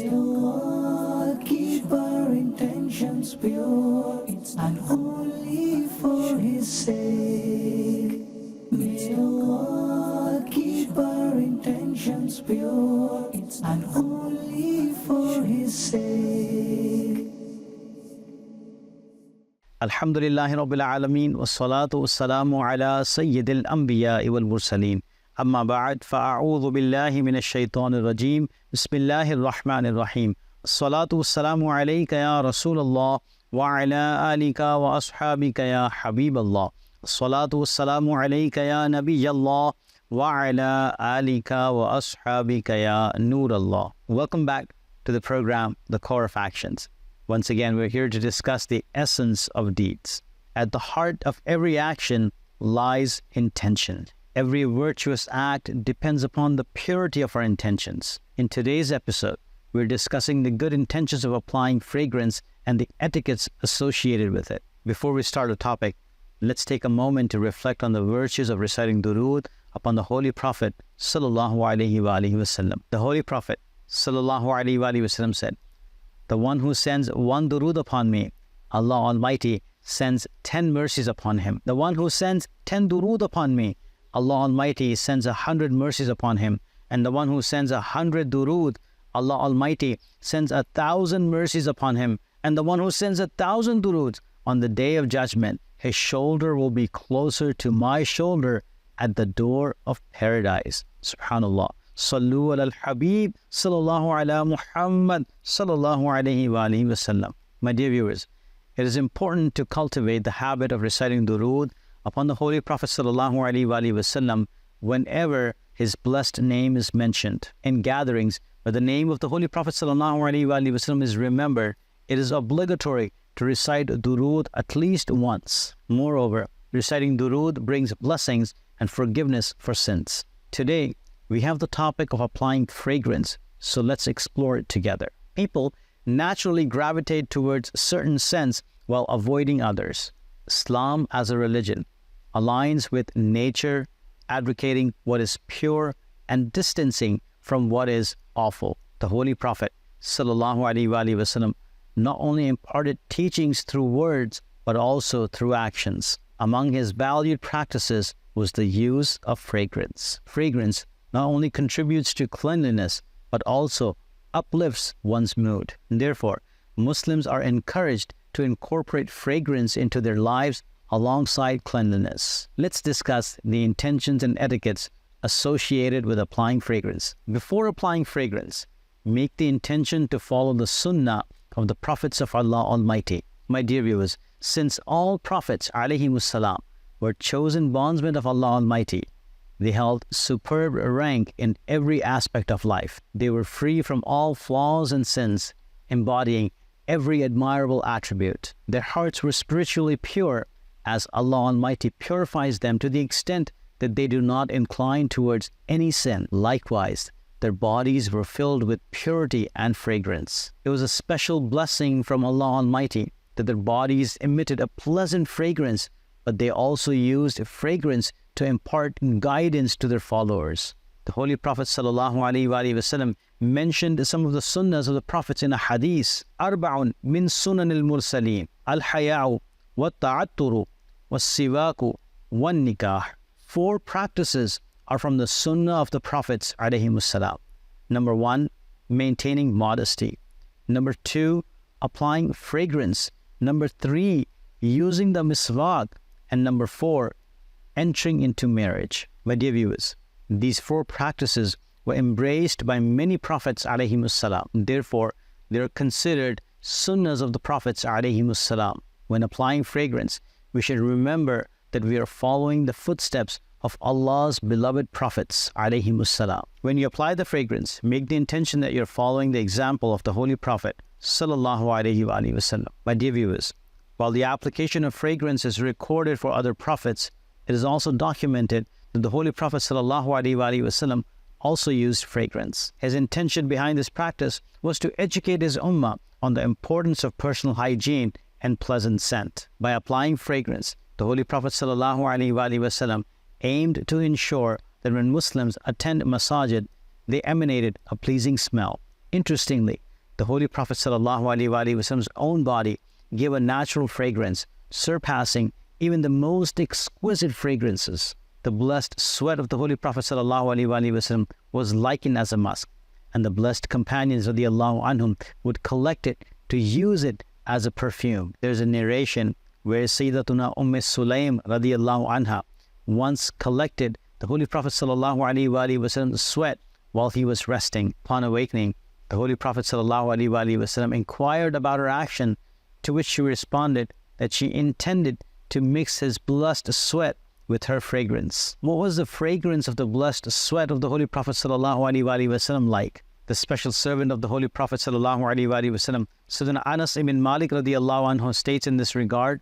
May Allah keep our intentions pure and only for His sake. May Allah keep our intentions pure and only for His sake. Alhamdulillahi Rabbil Alameen wassalatu wassalamu ala Sayyidil Anbiya wal Mursaleen. Amma ba'd, fa'a'udhu billahi minash shaitanir rajeem. Bismillahir Rahmanir Rahim. Salatu wassalamu alayka ya Rasulallah wa ala alika wa ashabika ya Habiballah. Salatu wassalamu alayka ya Nabiyallah wa ala alika wa ashabika ya Nurallah. Welcome back to the program, The Core of Actions. Once again, we're here to discuss the essence of deeds. At the heart of every action lies intention. Every virtuous act depends upon the purity of our intentions. In today's episode, we're discussing the good intentions of applying fragrance and the etiquettes associated with it. Before we start the topic, let's take a moment to reflect on the virtues of reciting durood upon the Holy Prophet sallallahu alaihi wasallam. The Holy Prophet sallallahu alaihi wasallam said, "The one who sends one durood upon me, Allah Almighty sends 10 mercies upon him. The one who sends 10 durood upon me, Allah Almighty sends 100 mercies upon him. And the one who sends 100 durood, Allah Almighty sends 1,000 mercies upon him. And the one who sends 1,000 duroods, on the day of judgment, his shoulder will be closer to my shoulder at the door of paradise." Subhanallah. Sallu ala al-Habib sallallahu ala Muhammad sallallahu alayhi wa alihi wa sallam. My dear viewers, it is important to cultivate the habit of reciting durood upon the Holy Prophet sallallahu alayhi wa alihi wa sallam whenever his blessed name is mentioned. In gatherings where the name of the Holy Prophet sallallahu alayhi wa alihi wa sallam is remembered, it is obligatory to recite durood at least once. Moreover, reciting durood brings blessings and forgiveness for sins. Today, we have the topic of applying fragrance, so let's explore it together. People naturally gravitate towards certain scents while avoiding others. Islam as a religion aligns with nature, advocating what is pure and distancing from what is awful. The Holy Prophet sallallahu alaihi wasallam not only imparted teachings through words, but also through actions. Among his valued practices was the use of fragrance. Fragrance not only contributes to cleanliness, but also uplifts one's mood. Therefore, Muslims are encouraged to incorporate fragrance into their lives alongside cleanliness. Let's discuss the intentions and etiquettes associated with applying fragrance. Before applying fragrance, make the intention to follow the Sunnah of the prophets of Allah Almighty. My dear viewers, since all prophets alayhimus salam were chosen bondsmen of Allah Almighty, they held superb rank in every aspect of life. They were free from all flaws and sins, embodying every admirable attribute. Their hearts were spiritually pure, as Allah Almighty purifies them to the extent that they do not incline towards any sin. Likewise, their bodies were filled with purity and fragrance. It was a special blessing from Allah Almighty that their bodies emitted a pleasant fragrance, but they also used fragrance to impart guidance to their followers. The Holy Prophet ﷺ mentioned some of the sunnahs of the prophets in a hadith. "Arba'un min sunan al-mursaleen, al-haya'u, wa-ta'atturu, wa-siwaku, wa-nikah." 4 practices are from the sunnah of the prophets ﷺ. Number 1, maintaining modesty. Number 2, applying fragrance. Number 3, using the miswak. And number 4, entering into marriage. My dear viewers, these 4 practices were embraced by many prophets alayhimus salam. Therefore, they are considered sunnahs of the prophets alayhimus salam. When applying fragrance, we should remember that we are following the footsteps of Allah's beloved prophets alayhimus salam. When you apply the fragrance, make the intention that you're following the example of the Holy Prophet sallallahu alaihi wasallam. My dear viewers, while the application of fragrance is recorded for other prophets, it is also documented that the Holy Prophet ﷺ also used fragrance. His intention behind this practice was to educate his ummah on the importance of personal hygiene and pleasant scent. By applying fragrance, the Holy Prophet ﷺ aimed to ensure that when Muslims attend masajid, they emanated a pleasing smell. Interestingly, The Holy Prophet ﷺ's own body gave a natural fragrance, surpassing even the most exquisite fragrances. The blessed sweat of the Holy Prophet ﷺ was likened as a musk, and the blessed companions radiallahu anhum would collect it to use it as a perfume. There's a narration where Sayyidatuna Sulaim radiallahu anha once collected the Holy Prophet ﷺ's sweat while he was resting. Upon awakening, the Holy Prophet ﷺ inquired about her action, to which she responded that she intended to mix his blessed sweat with her fragrance. What was the fragrance of the blessed sweat of the Holy Prophet ﷺ like? The special servant of the Holy Prophet ﷺ, Sayyidina Anas ibn Malik radiallahu anhu, states in this regard,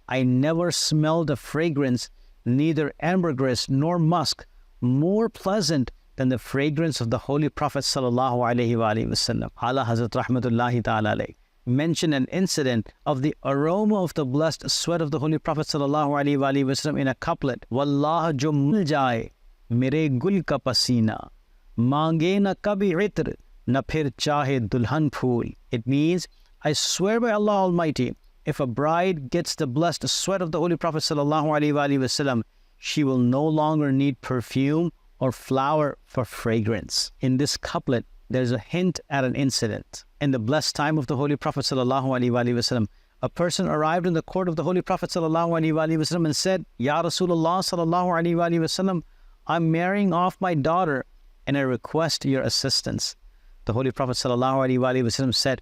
I never smelled a fragrance, neither ambergris nor musk, more pleasant than the fragrance of the Holy Prophet ﷺ. Allah Hazrat Rahmatullahi Ta'ala alayhi mentioned an incident of the aroma of the blessed sweat of the Holy Prophet ﷺ in a couplet, Wallah jo mil jaye mere gul ka pasina, mange na kabhi itr, na phir chahe dulhan phool. It means, I swear by Allah Almighty, if a bride gets the blessed sweat of the Holy Prophet ﷺ, she will no longer need perfume or flower for fragrance. In this couplet, there's a hint at an incident. In the blessed time of the Holy Prophet ﷺ, a person arrived in the court of the Holy Prophet ﷺ and said, Ya Rasulullah ﷺ, I'm marrying off my daughter and I request your assistance. The Holy Prophet ﷺ said,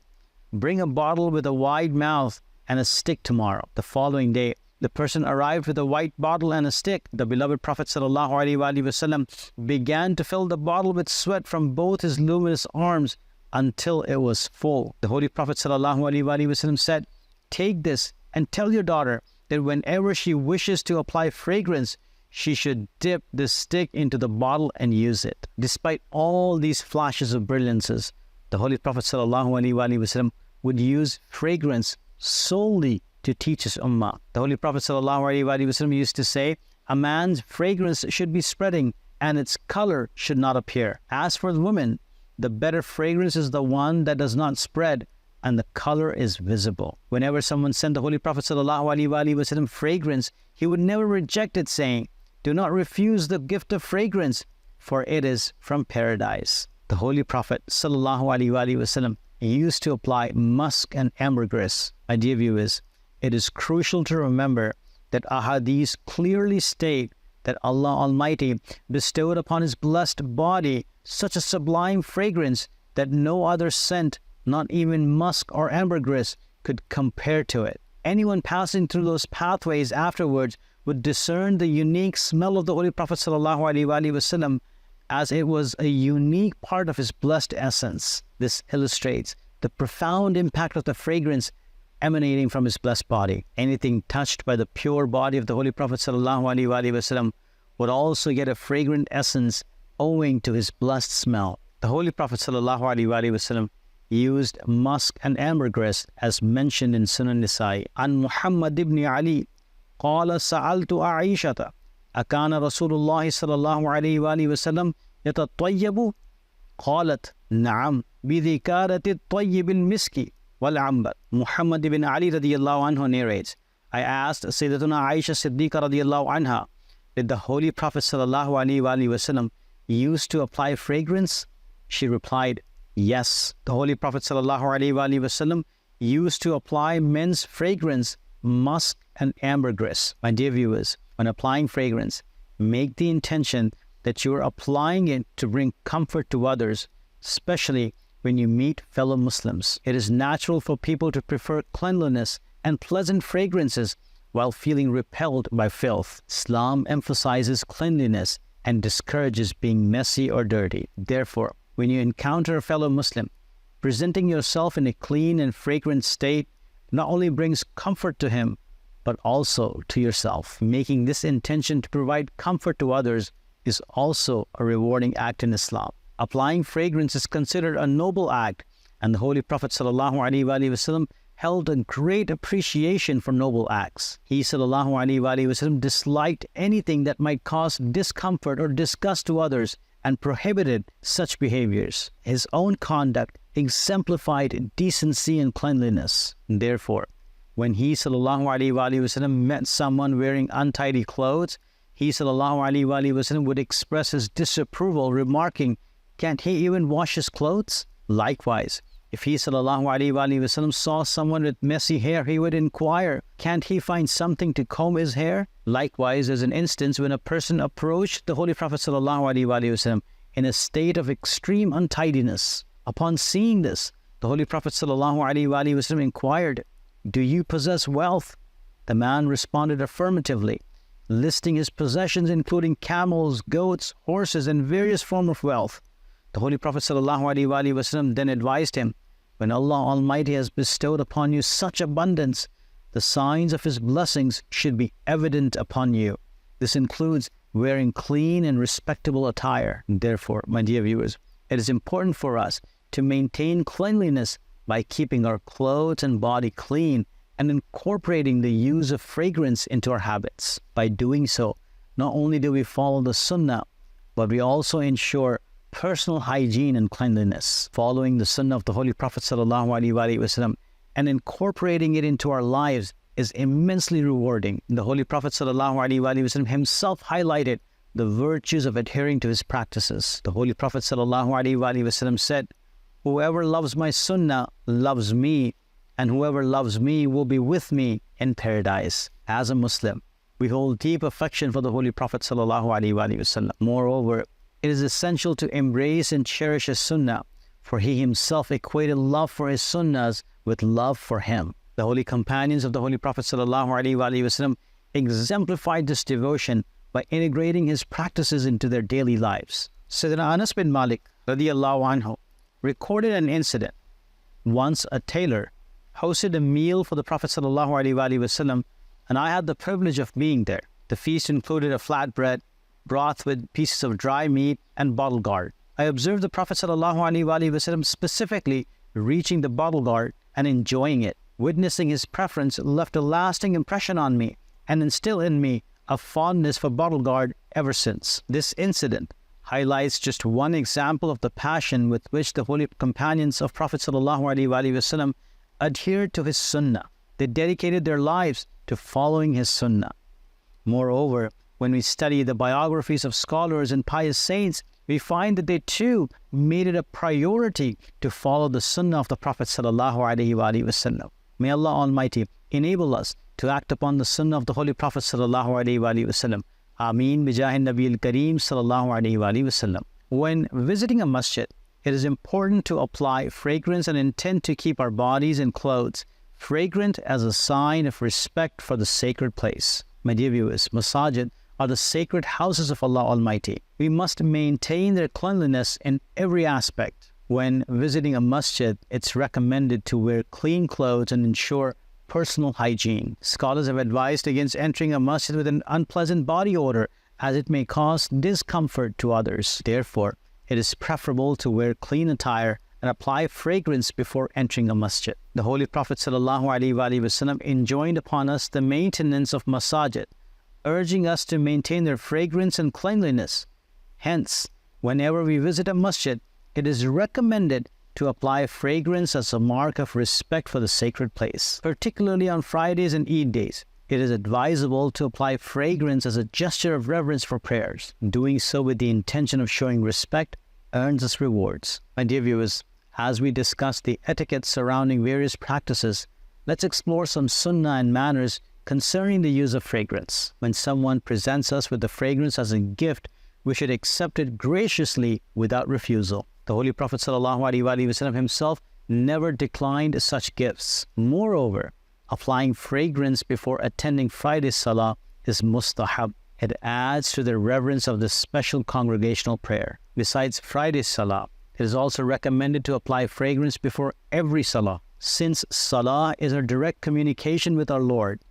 bring a bottle with a wide mouth and a stick tomorrow. The following day, the person arrived with a white bottle and a stick. The beloved Prophet ﷺ began to fill the bottle with sweat from both his luminous arms until it was full. The Holy Prophet ﷺ said, take this and tell your daughter that whenever she wishes to apply fragrance, she should dip the stick into the bottle and use it. Despite all these flashes of brilliances, the Holy Prophet ﷺ would use fragrance solely to teach his ummah. The Holy Prophet ﷺ used to say, a man's fragrance should be spreading and its color should not appear. As for the women, the better fragrance is the one that does not spread and the color is visible. Whenever someone sent the Holy Prophet ﷺ fragrance, he would never reject it, saying, do not refuse the gift of fragrance, for it is from paradise. The Holy Prophet ﷺ used to apply musk and ambergris. My dear viewers, it is crucial to remember that ahadith clearly state that Allah Almighty bestowed upon His blessed body such a sublime fragrance that no other scent, not even musk or ambergris, could compare to it. Anyone passing through those pathways afterwards would discern the unique smell of the Holy Prophet ﷺ, as it was a unique part of his blessed essence. This illustrates the profound impact of the fragrance emanating from his blessed body. Anything touched by the pure body of the Holy Prophet ﷺ would also get a fragrant essence owing to his blessed smell. The Holy Prophet ﷺ used musk and ambergris as mentioned in Sunnah Nisa'i. An Muhammad ibn Ali قال سألت عائشة أكان رسول الله صلى الله عليه وآله وسلم يتطيب قالت نعم بذكارة الطيب المسك والعنبر. Muhammad ibn Ali radiallahu anhu narrates, I asked Sayyidatuna Aisha Siddiqa radiallahu anha, did the Holy Prophet sallallahu alaihi wasallam used to apply fragrance? She replied, yes. The Holy Prophet sallallahu alaihi wasallam used to apply men's fragrance, musk and ambergris. My dear viewers, when applying fragrance, make the intention that you are applying it to bring comfort to others, especially when you meet fellow Muslims. It is natural for people to prefer cleanliness and pleasant fragrances while feeling repelled by filth. Islam emphasizes cleanliness and discourages being messy or dirty. Therefore, when you encounter a fellow Muslim, presenting yourself in a clean and fragrant state not only brings comfort to him, but also to yourself. Making this intention to provide comfort to others is also a rewarding act in Islam. Applying fragrance is considered a noble act, and the Holy Prophet ﷺ held a great appreciation for noble acts. He ﷺ disliked anything that might cause discomfort or disgust to others, and prohibited such behaviors. His own conduct exemplified decency and cleanliness. Therefore, when he sallallahu alaihi wasallam met someone wearing untidy clothes, he sallallahu alaihi wasallam would express his disapproval, remarking, "Can't he even wash his clothes?" Likewise, if he sallallahu alaihi wasallam saw someone with messy hair, he would inquire, "Can't he find something to comb his hair?" Likewise, there's an instance when a person approached the Holy Prophet sallallahu alaihi wasallam in a state of extreme untidiness. Upon seeing this, the Holy Prophet sallallahu alaihi wasallam inquired, "Do you possess wealth?" The man responded affirmatively, listing his possessions including camels, goats, horses, and various forms of wealth. The Holy Prophet ﷺ then advised him, "When Allah Almighty has bestowed upon you such abundance, the signs of His blessings should be evident upon you. This includes wearing clean and respectable attire." Therefore, my dear viewers, it is important for us to maintain cleanliness by keeping our clothes and body clean and incorporating the use of fragrance into our habits. By doing so, not only do we follow the Sunnah, but we also ensure personal hygiene and cleanliness. Following the Sunnah of the Holy Prophet ﷺ and incorporating it into our lives is immensely rewarding. The Holy Prophet ﷺ himself highlighted the virtues of adhering to his practices. The Holy Prophet ﷺ said, "Whoever loves my Sunnah loves me, and whoever loves me will be with me in paradise." As a Muslim, we hold deep affection for the Holy Prophet ﷺ. Moreover, it is essential to embrace and cherish his Sunnah, for he himself equated love for his Sunnahs with love for him. The holy companions of the Holy Prophet ﷺ exemplified this devotion by integrating his practices into their daily lives. Sayyidina Anas bin Malik radiyallahu anhu recorded an incident. Once a tailor hosted a meal for the Prophet ﷺ, and I had the privilege of being there. The feast included a flatbread, broth with pieces of dry meat, and bottle gourd. I observed the Prophet ﷺ specifically reaching the bottle gourd and enjoying it. Witnessing his preference left a lasting impression on me and instilled in me a fondness for bottle gourd ever since. This incident highlights just one example of the passion with which the holy companions of Prophet ﷺ adhered to his Sunnah. They dedicated their lives to following his Sunnah. Moreover, when we study the biographies of scholars and pious saints, we find that they too made it a priority to follow the Sunnah of the Prophet ﷺ. May Allah Almighty enable us to act upon the Sunnah of the Holy Prophet ﷺ. Ameen bijahin Nabil Kareem ﷺ. When visiting a masjid, it is important to apply fragrance and intend to keep our bodies and clothes fragrant as a sign of respect for the sacred place. My dear viewers, masajid are the sacred houses of Allah Almighty. We must maintain their cleanliness in every aspect. When visiting a masjid, it's recommended to wear clean clothes and ensure personal hygiene. Scholars have advised against entering a masjid with an unpleasant body odor, as it may cause discomfort to others. Therefore, it is preferable to wear clean attire and apply fragrance before entering a masjid. The Holy Prophet ﷺ enjoined upon us the maintenance of masajid, urging us to maintain their fragrance and cleanliness. Hence, whenever we visit a masjid, it is recommended to apply fragrance as a mark of respect for the sacred place. Particularly on Fridays and Eid days, it is advisable to apply fragrance as a gesture of reverence for prayers. Doing so with the intention of showing respect earns us rewards. My dear viewers, as we discuss the etiquette surrounding various practices, let's explore some sunnah and manners concerning the use of fragrance. When someone presents us with the fragrance as a gift, we should accept it graciously without refusal. The Holy Prophet ﷺ himself never declined such gifts. Moreover, applying fragrance before attending Friday Salah is mustahab. It adds to the reverence of this special congregational prayer. Besides Friday Salah, it is also recommended to apply fragrance before every Salah, since Salah is our direct communication with our Lord.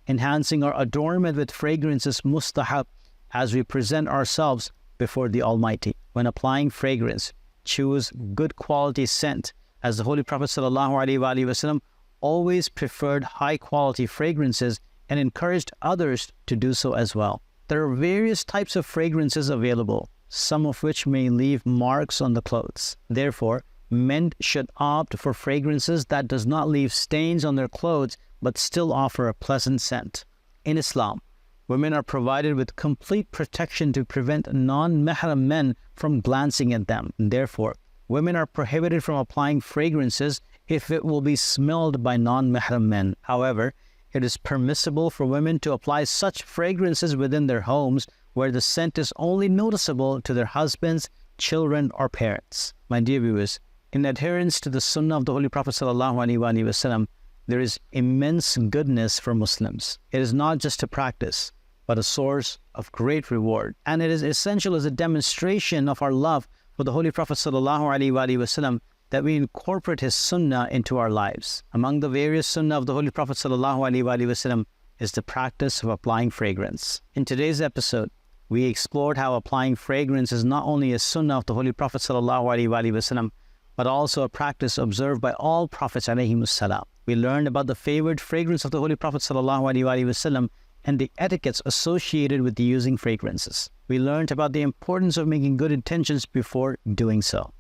Enhancing our adornment with fragrance is mustahab as we present ourselves before the Almighty. When applying fragrance, choose good quality scent, as the Holy Prophet ﷺ always preferred high quality fragrances and encouraged others to do so as well. There are various types of fragrances available. some of which may leave marks on the clothes. Therefore, men should opt for fragrances that does not leave stains on their clothes but still offer a pleasant scent. In Islam, women are provided with complete protection to prevent non-mahram men from glancing at them. Therefore, women are prohibited from applying fragrances if it will be smelled by non-mahram men. However, it is permissible for women to apply such fragrances within their homes where the scent is only noticeable to their husbands, children, or parents. My dear viewers, in adherence to the Sunnah of the Holy Prophet ﷺ, there is immense goodness for Muslims. It is not just a practice, but a source of great reward. And it is essential as a demonstration of our love for the Holy Prophet ﷺ that we incorporate his Sunnah into our lives. Among the various Sunnah of the Holy Prophet ﷺ is the practice of applying fragrance. In today's episode, we explored how applying fragrance is not only a Sunnah of the Holy Prophet ﷺ, but also a practice observed by all prophets ﷺ. We learned about the favored fragrance of the Holy Prophet ﷺ and the etiquettes associated with using fragrances. We learned about the importance of making good intentions before doing so.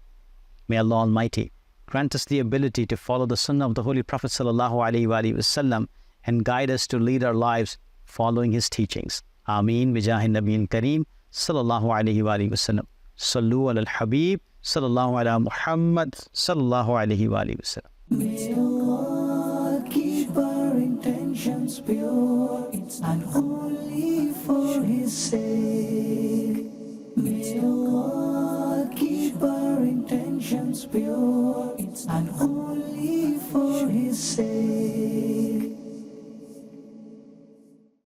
May Allah Almighty grant us the ability to follow the Sunnah of the Holy Prophet ﷺ and guide us to lead our lives following his teachings. Ameen bijahi nabiyil kareem sallallahu alayhi wa sallam. Sallu ala al-habib sallallahu ala Muhammad sallallahu alayhi wa sallam. May Allah keep our intentions pure and only for his sake. May Allah keep our intentions pure and only